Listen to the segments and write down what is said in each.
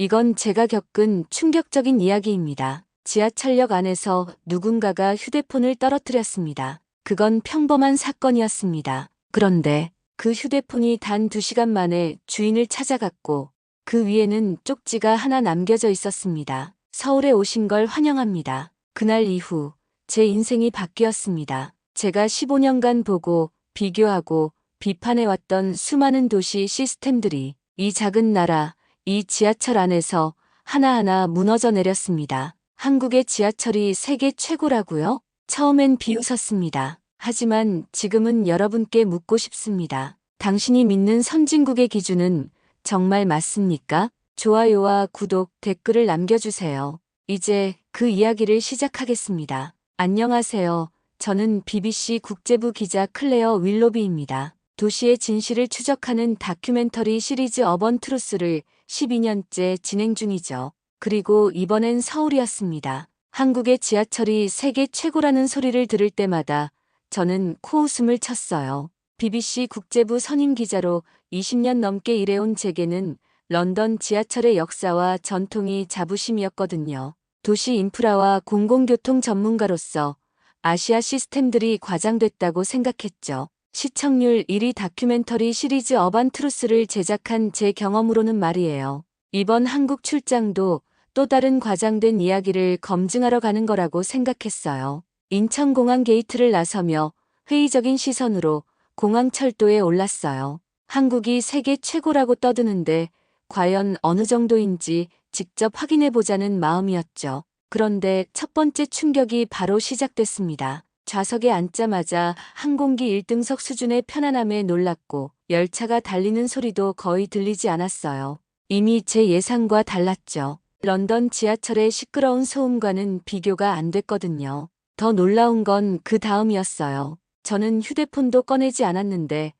이건 제가 겪은 충격적인 이야기입니다. 지하철역 안에서 누군가가 휴대폰을 떨어뜨렸습니다. 그건 평범한 사건이었습니다. 그런데 그 휴대폰이 단 2시간 만에 주인을 찾아갔고 그 위에는 쪽지가 하나 남겨져 있었습니다. 서울에 오신 걸 환영합니다. 그날 이후 제 인생이 바뀌었습니다. 제가 15년간 보고 비교하고 비판해왔던 수많은 도시 시스템들이 이 작은 나라, 이 지하철 안에서 하나하나 무너져 내렸습니다. 한국의 지하철이 세계 최고라고요? 처음엔 비웃었습니다. 하지만 지금은 여러분께 묻고 싶습니다. 당신이 믿는 선진국의 기준은 정말 맞습니까? 좋아요와 구독, 댓글을 남겨주세요. 이제 그 이야기를 시작하겠습니다. 안녕하세요. 저는 BBC 국제부 기자 클레어 윌로비입니다. 도시의 진실을 추적하는 다큐멘터리 시리즈 어번 트루스를 12년째 진행 중이죠. 그리고 이번엔 서울이었습니다. 한국의 지하철이 세계 최고라는 소리를 들을 때마다 저는 코웃음을 쳤어요. BBC 국제부 선임 기자로 20년 넘게 일해온 제게는 런던 지하철의 역사와 전통이 자부심이었거든요. 도시 인프라와 공공교통 전문가로서 아시아 시스템들이 과장됐다고 생각했죠. 시청률 1위 다큐멘터리 시리즈 어반 트루스를 제작한 제 경험으로는 말이에요. 이번 한국 출장도 또 다른 과장된 이야기를 검증하러 가는 거라고 생각했어요. 인천공항 게이트를 나서며 회의적인 시선으로 공항철도에 올랐어요. 한국이 세계 최고라고 떠드는데 과연 어느 정도인지 직접 확인해보자는 마음이었죠. 그런데 첫 번째 충격이 바로 시작됐습니다. 좌석에 앉자마자 항공기 1등석 수준의 편안함에 놀랐고 열차가 달리는 소리도 거의 들리지 않았어요. 이미 제 예상과 달랐죠. 런던 지하철의 시끄러운 소음과는 비교가 안 됐거든요. 더 놀라운 건 그 다음이었어요. 저는 휴대폰도 꺼내지 않았는데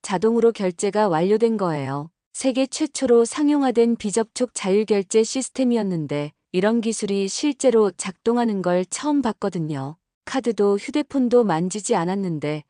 자동으로 결제가 완료된 거예요. 세계 최초로 상용화된 비접촉 자율결제 시스템이었는데 이런 기술이 실제로 작동하는 걸 처음 봤거든요. 카드도 휴대폰도 만지지 않았는데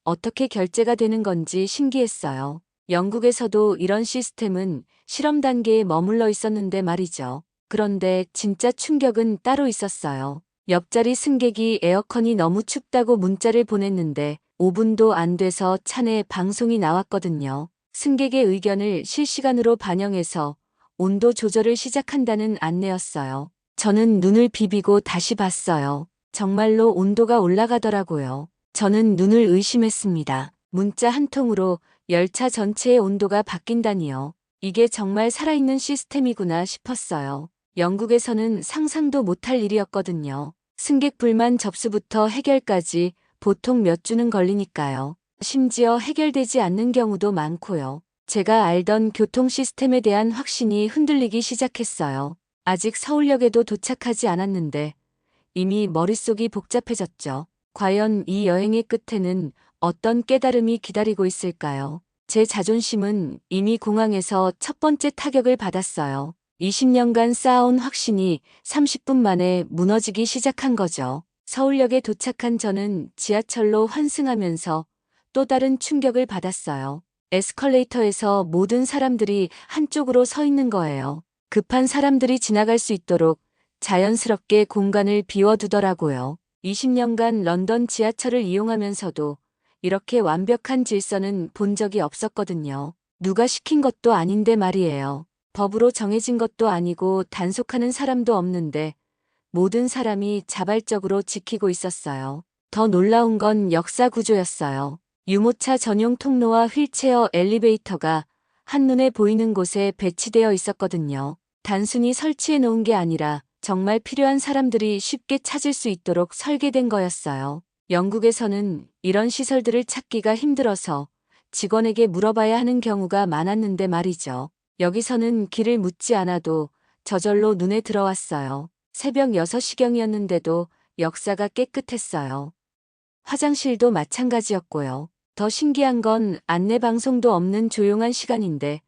어떻게 결제가 되는 건지 신기했어요. 영국에서도 이런 시스템은 실험 단계에 머물러 있었는데 말이죠. 그런데 진짜 충격은 따로 있었어요. 옆자리 승객이 에어컨이 너무 춥다고 문자를 보냈는데 5분도 안 돼서 차내 방송이 나왔거든요. 승객의 의견을 실시간으로 반영해서 온도 조절을 시작한다는 안내였어요. 저는 눈을 비비고 다시 봤어요. 정말로 온도가 올라가더라고요. 저는 눈을 의심했습니다. 문자 한 통으로 열차 전체의 온도가 바뀐다니요. 이게 정말 살아있는 시스템이구나 싶었어요. 영국에서는 상상도 못할 일이었거든요. 승객 불만 접수부터 해결까지 보통 몇 주는 걸리니까요. 심지어 해결되지 않는 경우도 많고요. 제가 알던 교통 시스템에 대한 확신이 흔들리기 시작했어요. 아직 서울역에도 도착하지 않았는데 이미 머릿속이 복잡해졌죠. 과연 이 여행의 끝에는 어떤 깨달음이 기다리고 있을까요? 제 자존심은 이미 공항에서 첫 번째 타격을 받았어요. 20년간 쌓아온 확신이 30분 만에 무너지기 시작한 거죠. 서울역에 도착한 저는 지하철로 환승하면서 또 다른 충격을 받았어요. 에스컬레이터에서 모든 사람들이 한쪽으로 서 있는 거예요. 급한 사람들이 지나갈 수 있도록 자연스럽게 공간을 비워두더라고요. 20년간 런던 지하철을 이용하면서도 이렇게 완벽한 질서는 본 적이 없었거든요. 누가 시킨 것도 아닌데 말이에요. 법으로 정해진 것도 아니고 단속하는 사람도 없는데 모든 사람이 자발적으로 지키고 있었어요. 더 놀라운 건 역사 구조였어요. 유모차 전용 통로와 휠체어 엘리베이터가 한눈에 보이는 곳에 배치되어 있었거든요. 단순히 설치해 놓은 게 아니라 정말 필요한 사람들이 쉽게 찾을 수 있도록 설계된 거였어요. 영국에서는 이런 시설들을 찾기가 힘들어서 직원에게 물어봐야 하는 경우가 많았는데 말이죠. 여기서는 길을 묻지 않아도 저절로 눈에 들어왔어요. 새벽 6시경이었는데도 역사가 깨끗했어요. 화장실도 마찬가지였고요. 더 신기한 건 안내 방송도 없는 조용한 시간인데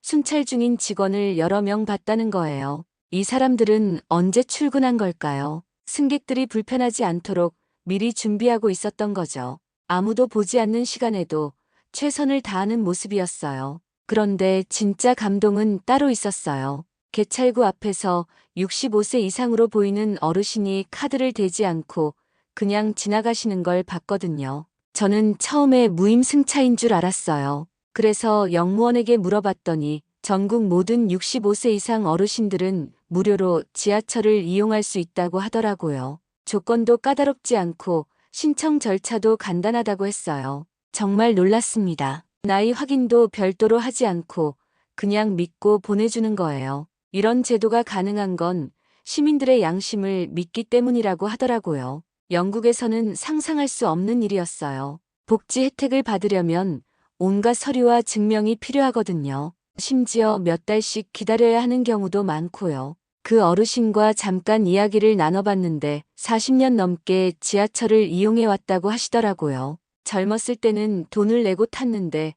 순찰 중인 직원을 여러 명 봤다는 거예요. 이 사람들은 언제 출근한 걸까요? 승객들이 불편하지 않도록 미리 준비하고 있었던 거죠. 아무도 보지 않는 시간에도 최선을 다하는 모습이었어요. 그런데 진짜 감동은 따로 있었어요. 개찰구 앞에서 65세 이상으로 보이는 어르신이 카드를 대지 않고 그냥 지나가시는 걸 봤거든요. 저는 처음에 무임승차인 줄 알았어요. 그래서 영무원에게 물어봤더니 전국 모든 65세 이상 어르신들은 무료로 지하철을 이용할 수 있다고 하더라고요. 조건도 까다롭지 않고 신청 절차도 간단하다고 했어요. 정말 놀랐습니다. 나이 확인도 별도로 하지 않고 그냥 믿고 보내주는 거예요. 이런 제도가 가능한 건 시민들의 양심을 믿기 때문이라고 하더라고요. 영국에서는 상상할 수 없는 일이었어요. 복지 혜택을 받으려면 온갖 서류와 증명이 필요하거든요. 심지어 몇 달씩 기다려야 하는 경우도 많고요. 그 어르신과 잠깐 이야기를 나눠봤는데 40년 넘게 지하철을 이용해 왔다고 하시더라고요. 젊었을 때는 돈을 내고 탔는데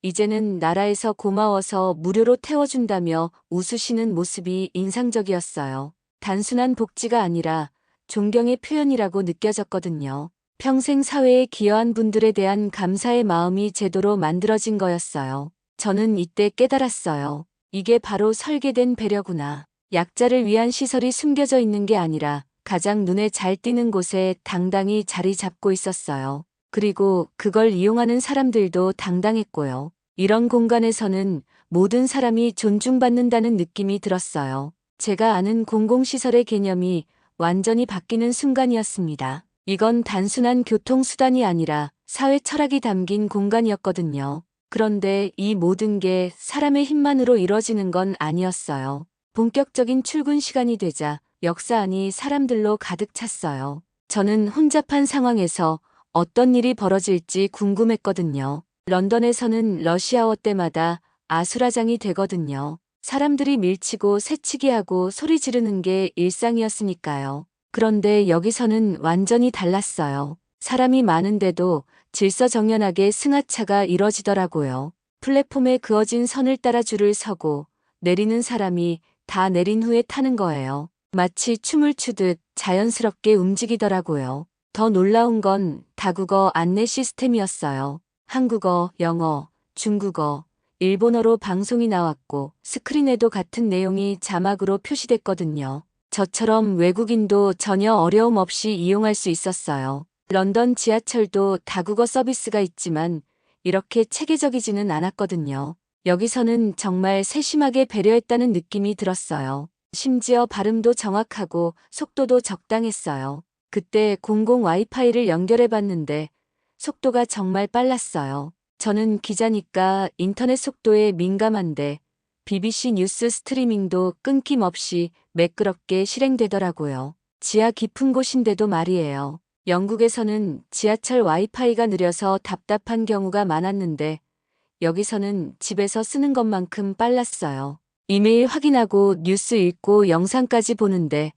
이제는 나라에서 고마워서 무료로 태워준다며 웃으시는 모습이 인상적이었어요. 단순한 복지가 아니라 존경의 표현이라고 느껴졌거든요. 평생 사회에 기여한 분들에 대한 감사의 마음이 제도로 만들어진 거였어요. 저는 이때 깨달았어요. 이게 바로 설계된 배려구나. 약자를 위한 시설이 숨겨져 있는 게 아니라 가장 눈에 잘 띄는 곳에 당당히 자리 잡고 있었어요. 그리고 그걸 이용하는 사람들도 당당했고요. 이런 공간에서는 모든 사람이 존중받는다는 느낌이 들었어요. 제가 아는 공공시설의 개념이 완전히 바뀌는 순간이었습니다. 이건 단순한 교통수단이 아니라 사회 철학이 담긴 공간이었거든요. 그런데 이 모든 게 사람의 힘만으로 이뤄지는 건 아니었어요. 본격적인 출근 시간이 되자 역사 안이 사람들로 가득 찼어요. 저는 혼잡한 상황에서 어떤 일이 벌어질지 궁금했거든요. 런던에서는 러시아워 때마다 아수라장이 되거든요. 사람들이 밀치고 새치기 하고 소리 지르는 게 일상이었으니까요. 그런데 여기서는 완전히 달랐어요. 사람이 많은데도 질서정연하게 승하차가 이뤄지더라고요. 플랫폼에 그어진 선을 따라 줄을 서고 내리는 사람이 다 내린 후에 타는 거예요. 마치 춤을 추듯 자연스럽게 움직이더라고요. 더 놀라운 건 다국어 안내 시스템이었어요. 한국어, 영어, 중국어, 일본어로 방송이 나왔고 스크린에도 같은 내용이 자막으로 표시됐거든요. 저처럼 외국인도 전혀 어려움 없이 이용할 수 있었어요. 런던 지하철도 다국어 서비스가 있지만 이렇게 체계적이지는 않았거든요. 여기서는 정말 세심하게 배려했다는 느낌이 들었어요. 심지어 발음도 정확하고 속도도 적당했어요. 그때 공공 와이파이를 연결해 봤는데 속도가 정말 빨랐어요. 저는 기자니까 인터넷 속도에 민감한데 BBC 뉴스 스트리밍도 끊김없이 매끄럽게 실행되더라고요. 지하 깊은 곳인데도 말이에요. 영국에서는 지하철 와이파이가 느려서 답답한 경우가 많았는데 여기서는 집에서 쓰는 것만큼 빨랐어요. 이메일 확인하고 뉴스 읽고 영상까지 보는데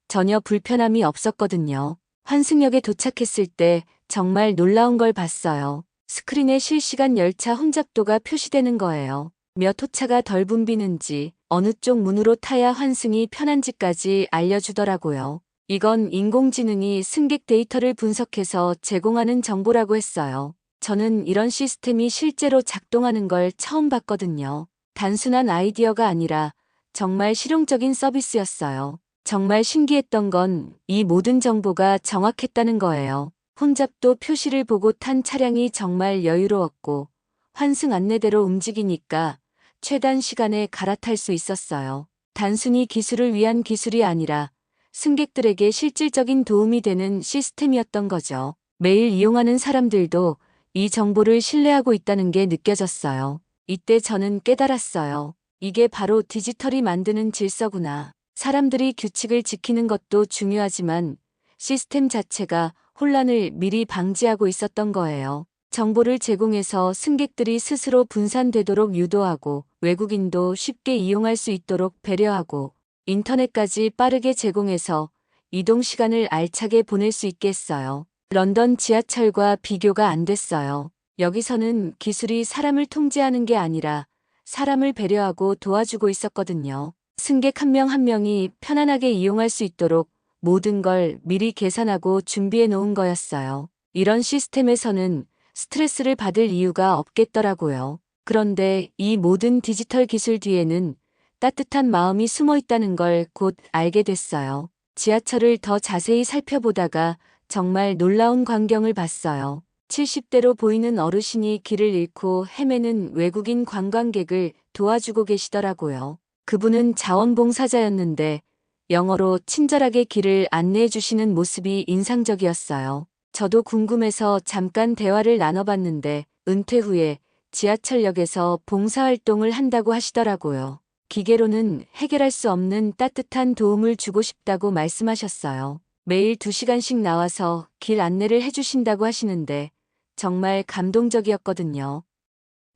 전혀 불편함이 없었거든요. 환승역에 도착했을 때 정말 놀라운 걸 봤어요. 스크린에 실시간 열차 혼잡도가 표시되는 거예요. 몇 호차가 덜 붐비는지, 어느 쪽 문으로 타야 환승이 편한지까지 알려주더라고요. 이건 인공지능이 승객 데이터를 분석해서 제공하는 정보라고 했어요. 저는 이런 시스템이 실제로 작동하는 걸 처음 봤거든요. 단순한 아이디어가 아니라 정말 실용적인 서비스였어요. 정말 신기했던 건 이 모든 정보가 정확했다는 거예요. 혼잡도 표시를 보고 탄 차량이 정말 여유로웠고 환승 안내대로 움직이니까 최단 시간에 갈아탈 수 있었어요. 단순히 기술을 위한 기술이 아니라 승객들에게 실질적인 도움이 되는 시스템이었던 거죠. 매일 이용하는 사람들도 이 정보를 신뢰하고 있다는 게 느껴졌어요. 이때 저는 깨달았어요. 이게 바로 디지털이 만드는 질서구나. 사람들이 규칙을 지키는 것도 중요하지만 시스템 자체가 혼란을 미리 방지하고 있었던 거예요. 정보를 제공해서 승객들이 스스로 분산되도록 유도하고 외국인도 쉽게 이용할 수 있도록 배려하고 인터넷까지 빠르게 제공해서 이동 시간을 알차게 보낼 수 있게 했어요. 런던 지하철과 비교가 안 됐어요. 여기서는 기술이 사람을 통제하는 게 아니라 사람을 배려하고 도와주고 있었거든요. 승객 한 명 한 명이 편안하게 이용할 수 있도록 모든 걸 미리 계산하고 준비해 놓은 거였어요. 이런 시스템에서는 스트레스를 받을 이유가 없겠더라고요. 그런데 이 모든 디지털 기술 뒤에는 따뜻한 마음이 숨어 있다는 걸 곧 알게 됐어요. 지하철을 더 자세히 살펴보다가 정말 놀라운 광경을 봤어요. 70대로 보이는 어르신이 길을 잃고 헤매는 외국인 관광객을 도와주고 계시더라고요. 그분은 자원봉사자였는데 영어로 친절하게 길을 안내해 주시는 모습이 인상적이었어요. 저도 궁금해서 잠깐 대화를 나눠봤는데 은퇴 후에 지하철역에서 봉사활동을 한다고 하시더라고요. 기계로는 해결할 수 없는 따뜻한 도움을 주고 싶다고 말씀하셨어요. 매일 2시간씩 나와서 길 안내를 해주신다고 하시는데 정말 감동적이었거든요.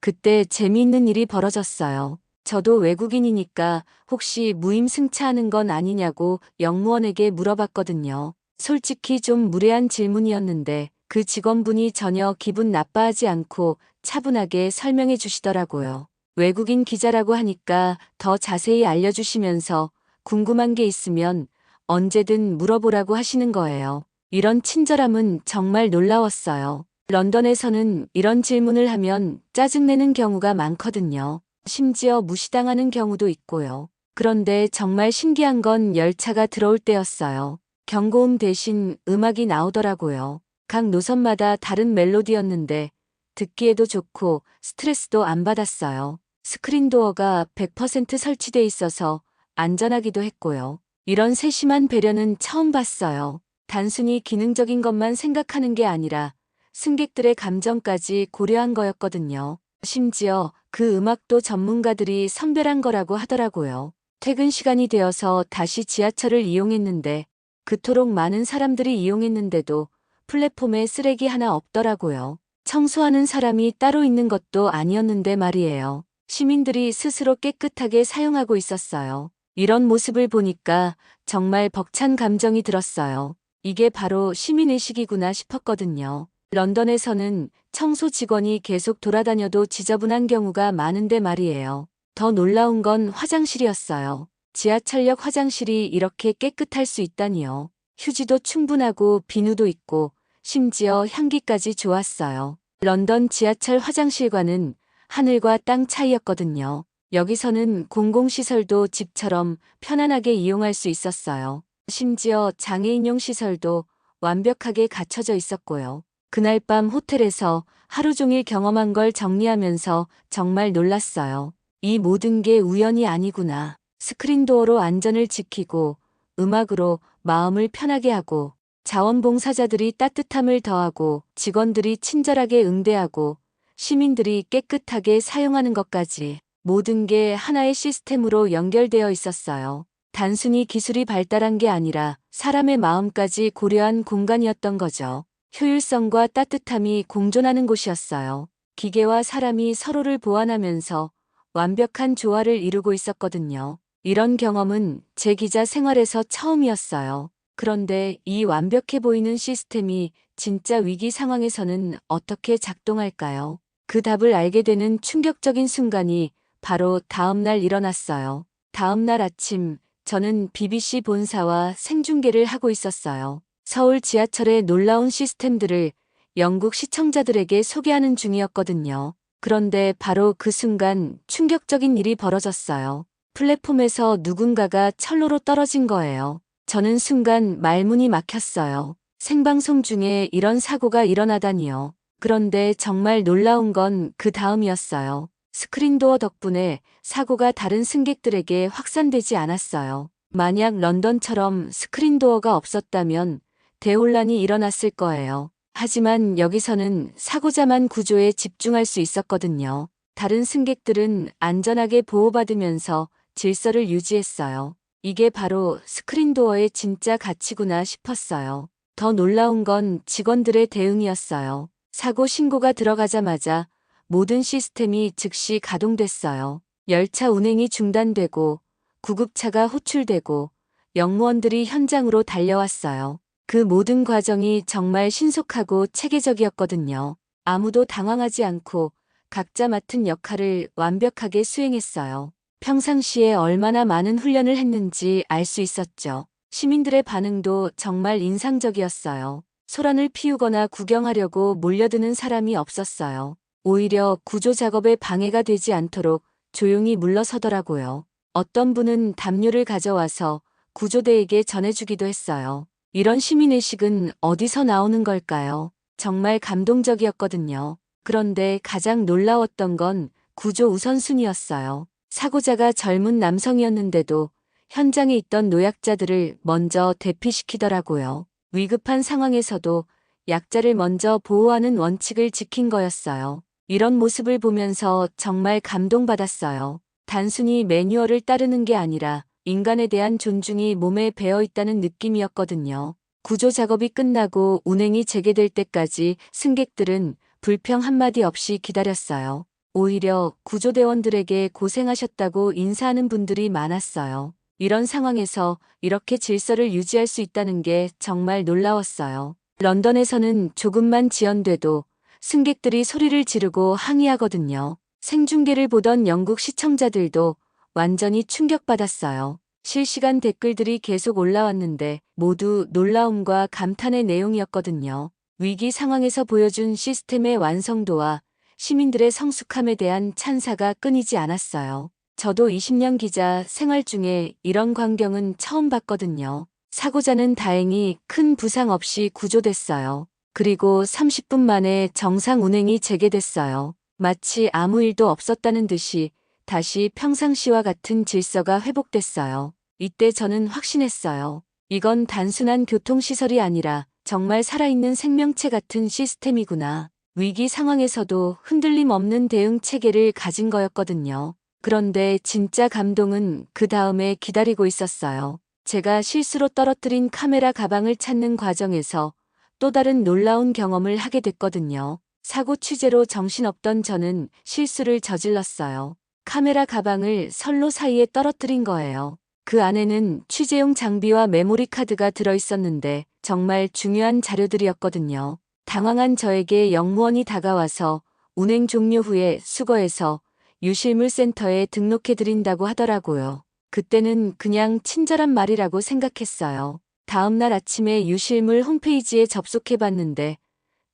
그때 재미있는 일이 벌어졌어요. 저도 외국인이니까 혹시 무임승차하는 건 아니냐고 역무원에게 물어봤거든요. 솔직히 좀 무례한 질문이었는데 그 직원분이 전혀 기분 나빠하지 않고 차분하게 설명해 주시더라고요. 외국인 기자라고 하니까 더 자세히 알려주시면서 궁금한 게 있으면 언제든 물어보라고 하시는 거예요. 이런 친절함은 정말 놀라웠어요. 런던에서는 이런 질문을 하면 짜증내는 경우가 많거든요. 심지어 무시당하는 경우도 있고요. 그런데 정말 신기한 건 열차가 들어올 때였어요. 경고음 대신 음악이 나오더라고요. 각 노선마다 다른 멜로디였는데 듣기에도 좋고 스트레스도 안 받았어요. 스크린도어가 100% 설치돼 있어서 안전하기도 했고요. 이런 세심한 배려는 처음 봤어요. 단순히 기능적인 것만 생각하는 게 아니라 승객들의 감정까지 고려한 거였거든요. 심지어 그 음악도 전문가들이 선별한 거라고 하더라고요. 퇴근 시간이 되어서 다시 지하철을 이용했는데 그토록 많은 사람들이 이용했는데도 플랫폼에 쓰레기 하나 없더라고요. 청소하는 사람이 따로 있는 것도 아니었는데 말이에요. 시민들이 스스로 깨끗하게 사용하고 있었어요. 이런 모습을 보니까 정말 벅찬 감정이 들었어요. 이게 바로 시민의식이구나 싶었거든요. 런던에서는 청소 직원이 계속 돌아다녀도 지저분한 경우가 많은데 말이에요. 더 놀라운 건 화장실이었어요. 지하철역 화장실이 이렇게 깨끗할 수 있다니요. 휴지도 충분하고 비누도 있고 심지어 향기까지 좋았어요. 런던 지하철 화장실과는 하늘과 땅 차이였거든요. 여기서는 공공시설도 집처럼 편안하게 이용할 수 있었어요. 심지어 장애인용 시설도 완벽하게 갖춰져 있었고요. 그날 밤 호텔에서 하루 종일 경험한 걸 정리하면서 정말 놀랐어요. 이 모든 게 우연이 아니구나. 스크린도어로 안전을 지키고 음악으로 마음을 편하게 하고 자원봉사자들이 따뜻함을 더하고 직원들이 친절하게 응대하고 시민들이 깨끗하게 사용하는 것까지 모든 게 하나의 시스템으로 연결되어 있었어요. 단순히 기술이 발달한 게 아니라 사람의 마음까지 고려한 공간이었던 거죠. 효율성과 따뜻함이 공존하는 곳이었어요. 기계와 사람이 서로를 보완하면서 완벽한 조화를 이루고 있었거든요. 이런 경험은 제 기자 생활에서 처음이었어요. 그런데 이 완벽해 보이는 시스템이 진짜 위기 상황에서는 어떻게 작동할까요? 그 답을 알게 되는 충격적인 순간이 바로 다음 날 일어났어요. 다음 날 아침, 저는 BBC 본사와 생중계를 하고 있었어요. 서울 지하철의 놀라운 시스템들을 영국 시청자들에게 소개하는 중이었거든요. 그런데 바로 그 순간 충격적인 일이 벌어졌어요. 플랫폼에서 누군가가 철로로 떨어진 거예요. 저는 순간 말문이 막혔어요. 생방송 중에 이런 사고가 일어나다니요. 그런데 정말 놀라운 건 그 다음이었어요. 스크린도어 덕분에 사고가 다른 승객들에게 확산되지 않았어요. 만약 런던처럼 스크린도어가 없었다면 대혼란이 일어났을 거예요. 하지만 여기서는 사고자만 구조에 집중할 수 있었거든요. 다른 승객들은 안전하게 보호받으면서 질서를 유지했어요. 이게 바로 스크린도어의 진짜 가치구나 싶었어요. 더 놀라운 건 직원들의 대응이었어요. 사고 신고가 들어가자마자 모든 시스템이 즉시 가동됐어요. 열차 운행이 중단되고 구급차가 호출되고 역무원들이 현장으로 달려왔어요. 그 모든 과정이 정말 신속하고 체계적이었거든요. 아무도 당황하지 않고 각자 맡은 역할을 완벽하게 수행했어요. 평상시에 얼마나 많은 훈련을 했는지 알 수 있었죠. 시민들의 반응도 정말 인상적이었어요. 소란을 피우거나 구경하려고 몰려드는 사람이 없었어요. 오히려 구조 작업에 방해가 되지 않도록 조용히 물러서더라고요. 어떤 분은 담요를 가져와서 구조대에게 전해주기도 했어요. 이런 시민의식은 어디서 나오는 걸까요? 정말 감동적이었거든요. 그런데 가장 놀라웠던 건 구조 우선순위였어요. 사고자가 젊은 남성이었는데도 현장에 있던 노약자들을 먼저 대피시키더라고요. 위급한 상황에서도 약자를 먼저 보호하는 원칙을 지킨 거였어요. 이런 모습을 보면서 정말 감동받았어요. 단순히 매뉴얼을 따르는 게 아니라 인간에 대한 존중이 몸에 배어 있다는 느낌이었거든요. 구조 작업이 끝나고 운행이 재개될 때까지 승객들은 불평 한마디 없이 기다렸어요. 오히려 구조대원들에게 고생하셨다고 인사하는 분들이 많았어요. 이런 상황에서 이렇게 질서를 유지할 수 있다는 게 정말 놀라웠어요. 런던에서는 조금만 지연돼도 승객들이 소리를 지르고 항의하거든요. 생중계를 보던 영국 시청자들도 완전히 충격받았어요. 실시간 댓글들이 계속 올라왔는데 모두 놀라움과 감탄의 내용이었거든요. 위기 상황에서 보여준 시스템의 완성도와 시민들의 성숙함에 대한 찬사가 끊이지 않았어요. 저도 20년 기자 생활 중에 이런 광경은 처음 봤거든요. 사고자는 다행히 큰 부상 없이 구조됐어요. 그리고 30분 만에 정상 운행이 재개됐어요. 마치 아무 일도 없었다는 듯이 다시 평상시와 같은 질서가 회복됐어요. 이때 저는 확신했어요. 이건 단순한 교통시설이 아니라 정말 살아있는 생명체 같은 시스템이구나. 위기 상황에서도 흔들림 없는 대응 체계를 가진 거였거든요. 그런데 진짜 감동은 그 다음에 기다리고 있었어요. 제가 실수로 떨어뜨린 카메라 가방을 찾는 과정에서 또 다른 놀라운 경험을 하게 됐거든요. 사고 취재로 정신없던 저는 실수를 저질렀어요. 카메라 가방을 선로 사이에 떨어뜨린 거예요. 그 안에는 취재용 장비와 메모리 카드가 들어있었는데 정말 중요한 자료들이었거든요. 당황한 저에게 영무원이 다가와서 운행 종료 후에 수거해서 유실물 센터에 등록해드린다고 하더라고요. 그때는 그냥 친절한 말이라고 생각했어요. 다음날 아침에 유실물 홈페이지에 접속해봤는데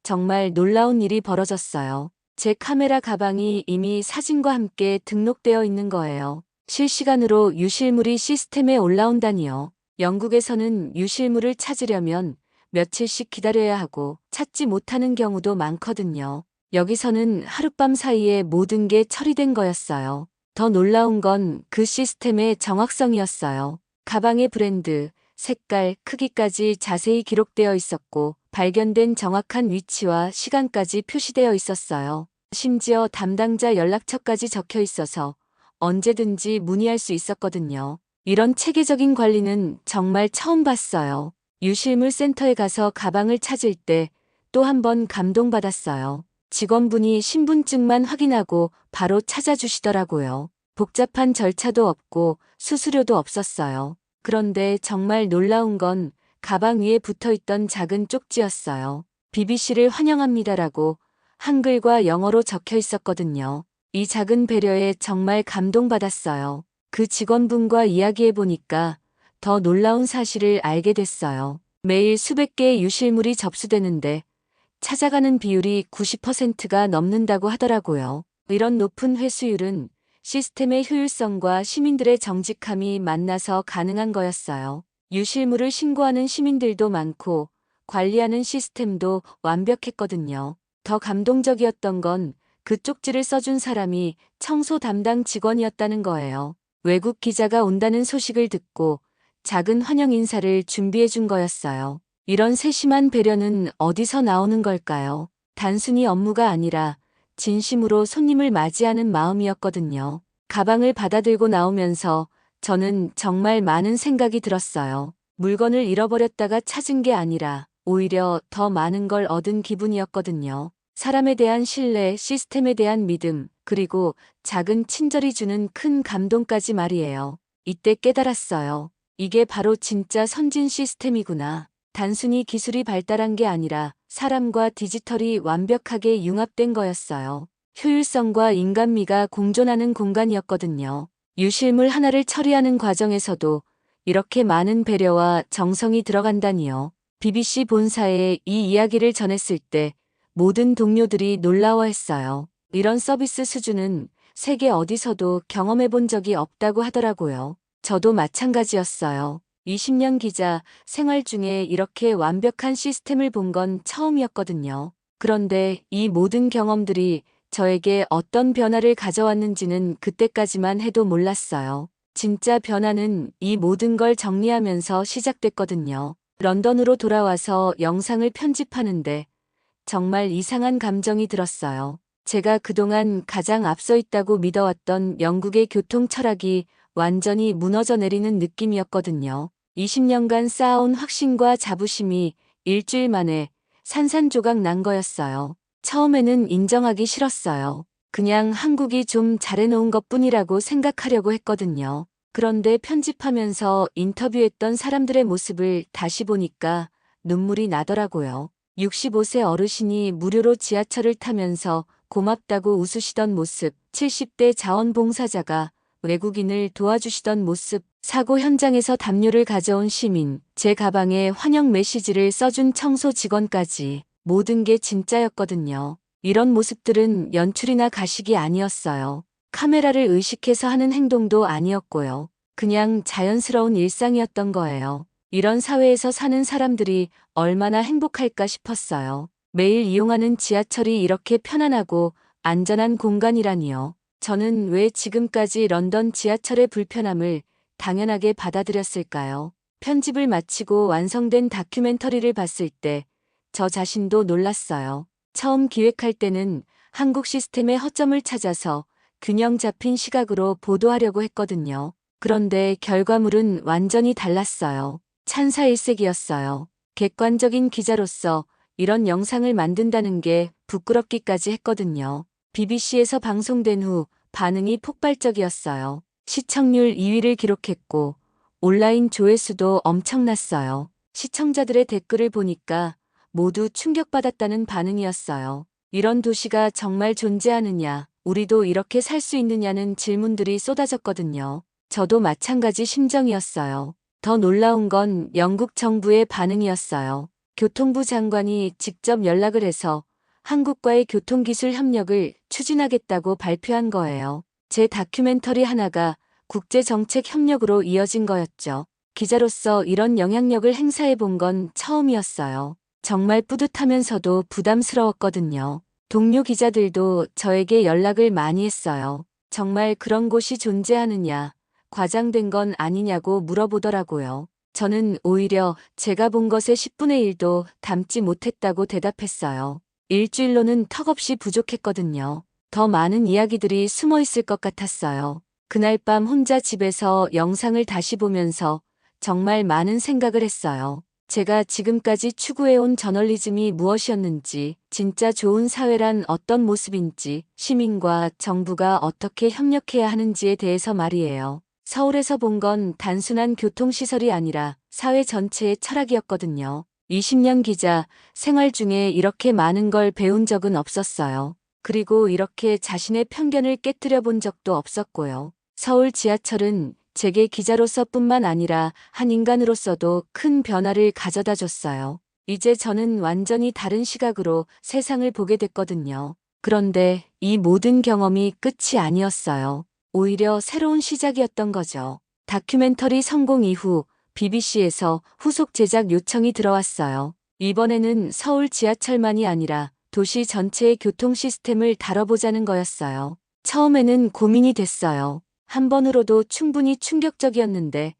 정말 놀라운 일이 벌어졌어요. 제 카메라 가방이 이미 사진과 함께 등록되어 있는 거예요. 실시간으로 유실물이 시스템에 올라온다니요. 영국에서는 유실물을 찾으려면 며칠씩 기다려야 하고 찾지 못하는 경우도 많거든요. 여기서는 하룻밤 사이에 모든 게 처리된 거였어요. 더 놀라운 건 그 시스템의 정확성이었어요. 가방의 브랜드, 색깔, 크기까지 자세히 기록되어 있었고 발견된 정확한 위치와 시간까지 표시되어 있었어요. 심지어 담당자 연락처까지 적혀 있어서 언제든지 문의할 수 있었거든요. 이런 체계적인 관리는 정말 처음 봤어요. 유실물 센터에 가서 가방을 찾을 때 또 한 번 감동받았어요. 직원분이 신분증만 확인하고 바로 찾아주시더라고요. 복잡한 절차도 없고 수수료도 없었어요. 그런데 정말 놀라운 건 가방 위에 붙어있던 작은 쪽지였어요. BBC를 환영합니다라고 한글과 영어로 적혀 있었거든요. 이 작은 배려에 정말 감동받았어요. 그 직원분과 이야기해보니까 더 놀라운 사실을 알게 됐어요. 매일 수백 개의 유실물이 접수되는데 찾아가는 비율이 90%가 넘는다고 하더라고요. 이런 높은 회수율은 시스템의 효율성과 시민들의 정직함이 만나서 가능한 거였어요. 유실물을 신고하는 시민들도 많고 관리하는 시스템도 완벽했거든요. 더 감동적이었던 건 그 쪽지를 써준 사람이 청소 담당 직원이었다는 거예요. 외국 기자가 온다는 소식을 듣고 작은 환영 인사를 준비해 준 거였어요. 이런 세심한 배려는 어디서 나오는 걸까요? 단순히 업무가 아니라 진심으로 손님을 맞이하는 마음이었거든요. 가방을 받아들고 나오면서 저는 정말 많은 생각이 들었어요. 물건을 잃어버렸다가 찾은 게 아니라 오히려 더 많은 걸 얻은 기분이었거든요. 사람에 대한 신뢰, 시스템에 대한 믿음, 그리고 작은 친절이 주는 큰 감동까지 말이에요. 이때 깨달았어요. 이게 바로 진짜 선진 시스템이구나. 단순히 기술이 발달한 게 아니라 사람과 디지털이 완벽하게 융합된 거였어요. 효율성과 인간미가 공존하는 공간이었거든요. 유실물 하나를 처리하는 과정에서도 이렇게 많은 배려와 정성이 들어간다니요. BBC 본사에 이 이야기를 전했을 때 모든 동료들이 놀라워했어요. 이런 서비스 수준은 세계 어디서도 경험해 본 적이 없다고 하더라고요. 저도 마찬가지였어요. 20년 기자 생활 중에 이렇게 완벽한 시스템을 본 건 처음이었거든요. 그런데 이 모든 경험들이 저에게 어떤 변화를 가져왔는지는 그때까지만 해도 몰랐어요. 진짜 변화는 이 모든 걸 정리하면서 시작됐거든요. 런던으로 돌아와서 영상을 편집하는데 정말 이상한 감정이 들었어요. 제가 그동안 가장 앞서 있다고 믿어왔던 영국의 교통 철학이 완전히 무너져 내리는 느낌이었거든요. 20년간 쌓아온 확신과 자부심이 일주일 만에 산산조각 난 거였어요. 처음에는 인정하기 싫었어요. 그냥 한국이 좀 잘해놓은 것뿐이라고 생각하려고 했거든요. 그런데 편집하면서 인터뷰했던 사람들의 모습을 다시 보니까 눈물이 나더라고요. 65세 어르신이 무료로 지하철을 타면서 고맙다고 웃으시던 모습, 70대 자원봉사자가 외국인을 도와주시던 모습, 사고 현장에서 담요를 가져온 시민, 제 가방에 환영 메시지를 써준 청소 직원까지 모든 게 진짜였거든요. 이런 모습들은 연출이나 가식이 아니었어요. 카메라를 의식해서 하는 행동도 아니었고요. 그냥 자연스러운 일상이었던 거예요. 이런 사회에서 사는 사람들이 얼마나 행복할까 싶었어요. 매일 이용하는 지하철이 이렇게 편안하고 안전한 공간이라니요. 저는 왜 지금까지 런던 지하철의 불편함을 당연하게 받아들였을까요? 편집을 마치고 완성된 다큐멘터리를 봤을 때 저 자신도 놀랐어요. 처음 기획할 때는 한국 시스템의 허점을 찾아서 균형 잡힌 시각으로 보도하려고 했거든요. 그런데 결과물은 완전히 달랐어요. 찬사일색이었어요. 객관적인 기자로서 이런 영상을 만든다는 게 부끄럽기까지 했거든요. BBC에서 방송된 후 반응이 폭발적이었어요. 시청률 2위를 기록했고 온라인 조회수도 엄청났어요. 시청자들의 댓글을 보니까 모두 충격받았다는 반응이었어요. 이런 도시가 정말 존재하느냐, 우리도 이렇게 살 수 있느냐는 질문들이 쏟아졌거든요. 저도 마찬가지 심정이었어요. 더 놀라운 건 영국 정부의 반응이었어요. 교통부 장관이 직접 연락을 해서 한국과의 교통기술 협력을 추진하겠다고 발표한 거예요. 제 다큐멘터리 하나가 국제정책 협력으로 이어진 거였죠. 기자로서 이런 영향력을 행사해 본 건 처음이었어요. 정말 뿌듯하면서도 부담스러웠거든요. 동료 기자들도 저에게 연락을 많이 했어요. 정말 그런 곳이 존재하느냐, 과장된 건 아니냐고 물어보더라고요. 저는 오히려 제가 본 것의 10분의 1도 담지 못했다고 대답했어요. 일주일로는 턱없이 부족했거든요. 더 많은 이야기들이 숨어 있을 것 같았어요. 그날 밤 혼자 집에서 영상을 다시 보면서 정말 많은 생각을 했어요. 제가 지금까지 추구해온 저널리즘이 무엇이었는지, 진짜 좋은 사회란 어떤 모습인지, 시민과 정부가 어떻게 협력해야 하는지에 대해서 말이에요. 서울에서 본 건 단순한 교통시설이 아니라 사회 전체의 철학이었거든요. 20년 기자 생활 중에 이렇게 많은 걸 배운 적은 없었어요. 그리고 이렇게 자신의 편견을 깨뜨려 본 적도 없었고요. 서울 지하철은 제게 기자로서뿐만 아니라 한 인간으로서도 큰 변화를 가져다 줬어요. 이제 저는 완전히 다른 시각으로 세상을 보게 됐거든요. 그런데 이 모든 경험이 끝이 아니었어요. 오히려 새로운 시작이었던 거죠. 다큐멘터리 성공 이후 BBC에서 후속 제작 요청이 들어왔어요. 이번에는 서울 지하철만이 아니라 도시 전체의 교통 시스템을 다뤄보자는 거였어요. 처음에는 고민이 됐어요. 한 번으로도 충분히 충격적이었는데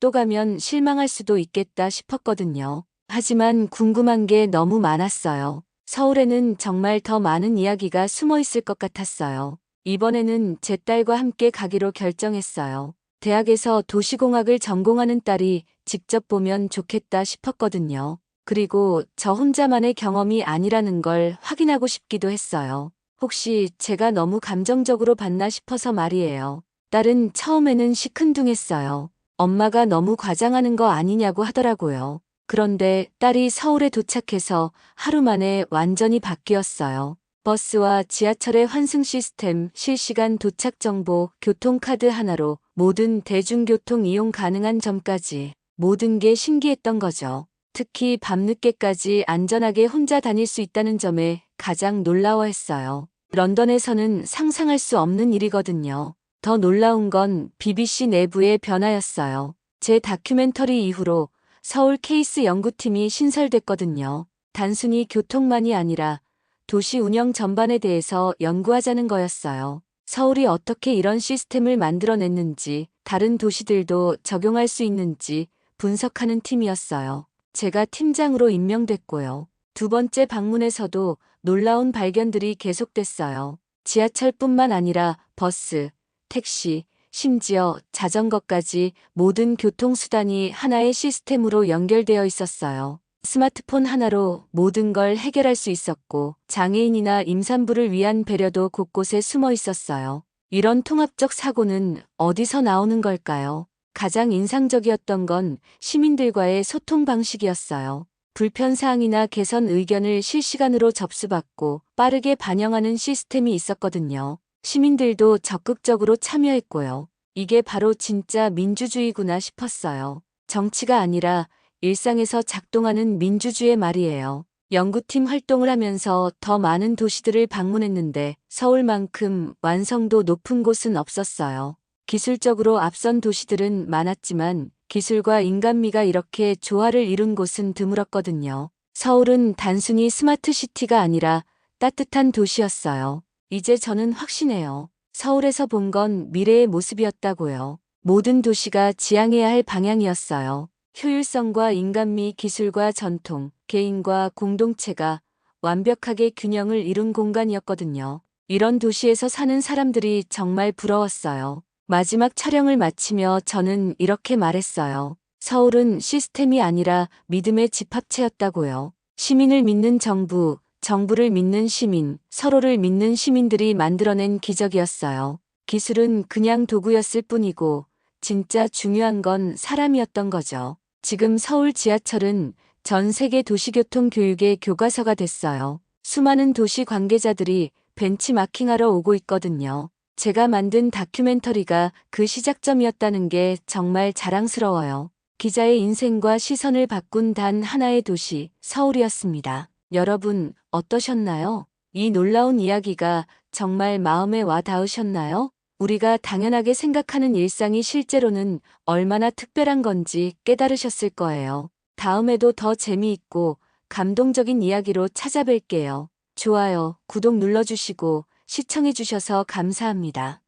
또 가면 실망할 수도 있겠다 싶었거든요. 하지만 궁금한 게 너무 많았어요. 서울에는 정말 더 많은 이야기가 숨어 있을 것 같았어요. 이번에는 제 딸과 함께 가기로 결정했어요. 대학에서 도시공학을 전공하는 딸이 직접 보면 좋겠다 싶었거든요. 그리고 저 혼자만의 경험이 아니라는 걸 확인하고 싶기도 했어요. 혹시 제가 너무 감정적으로 봤나 싶어서 말이에요. 딸은 처음에는 시큰둥했어요. 엄마가 너무 과장하는 거 아니냐고 하더라고요. 그런데 딸이 서울에 도착해서 하루 만에 완전히 바뀌었어요. 버스와 지하철의 환승 시스템, 실시간 도착 정보, 교통카드 하나로 모든 대중교통 이용 가능한 점까지 모든 게 신기했던 거죠. 특히 밤늦게까지 안전하게 혼자 다닐 수 있다는 점에 가장 놀라워했어요. 런던에서는 상상할 수 없는 일이거든요. 더 놀라운 건 BBC 내부의 변화였어요. 제 다큐멘터리 이후로 서울 케이스 연구팀이 신설됐거든요. 단순히 교통만이 아니라 도시 운영 전반에 대해서 연구하자는 거였어요. 서울이 어떻게 이런 시스템을 만들어냈는지, 다른 도시들도 적용할 수 있는지 분석하는 팀이었어요. 제가 팀장으로 임명됐고요. 두 번째 방문에서도 놀라운 발견들이 계속됐어요. 지하철뿐만 아니라 버스, 택시, 심지어 자전거까지 모든 교통수단이 하나의 시스템으로 연결되어 있었어요. 스마트폰 하나로 모든 걸 해결할 수 있었고, 장애인이나 임산부를 위한 배려도 곳곳에 숨어 있었어요. 이런 통합적 사고는 어디서 나오는 걸까요? 가장 인상적이었던 건 시민들과의 소통 방식이었어요. 불편사항이나 개선 의견을 실시간으로 접수받고 빠르게 반영하는 시스템이 있었거든요. 시민들도 적극적으로 참여했고요. 이게 바로 진짜 민주주의구나 싶었어요. 정치가 아니라 일상에서 작동하는 민주주의 말이에요. 연구팀 활동을 하면서 더 많은 도시들을 방문했는데 서울만큼 완성도 높은 곳은 없었어요. 기술적으로 앞선 도시들은 많았지만 기술과 인간미가 이렇게 조화를 이룬 곳은 드물었거든요. 서울은 단순히 스마트 시티가 아니라 따뜻한 도시였어요. 이제 저는 확신해요. 서울에서 본 건 미래의 모습이었다고요. 모든 도시가 지향해야 할 방향이었어요. 효율성과 인간미, 기술과 전통, 개인과 공동체가 완벽하게 균형을 이룬 공간이었거든요. 이런 도시에서 사는 사람들이 정말 부러웠어요. 마지막 촬영을 마치며 저는 이렇게 말했어요. 서울은 시스템이 아니라 믿음의 집합체였다고요. 시민을 믿는 정부, 정부를 믿는 시민, 서로를 믿는 시민들이 만들어낸 기적이었어요. 기술은 그냥 도구였을 뿐이고 진짜 중요한 건 사람이었던 거죠. 지금 서울 지하철은 전 세계 도시교통 교육의 교과서가 됐어요. 수많은 도시 관계자들이 벤치마킹하러 오고 있거든요. 제가 만든 다큐멘터리가 그 시작점이었다는 게 정말 자랑스러워요. 기자의 인생과 시선을 바꾼 단 하나의 도시, 서울이었습니다. 여러분, 어떠셨나요? 이 놀라운 이야기가 정말 마음에 와 닿으셨나요? 우리가 당연하게 생각하는 일상이 실제로는 얼마나 특별한 건지 깨달으셨을 거예요. 다음에도 더 재미있고 감동적인 이야기로 찾아뵐게요. 좋아요, 구독 눌러주시고 시청해주셔서 감사합니다.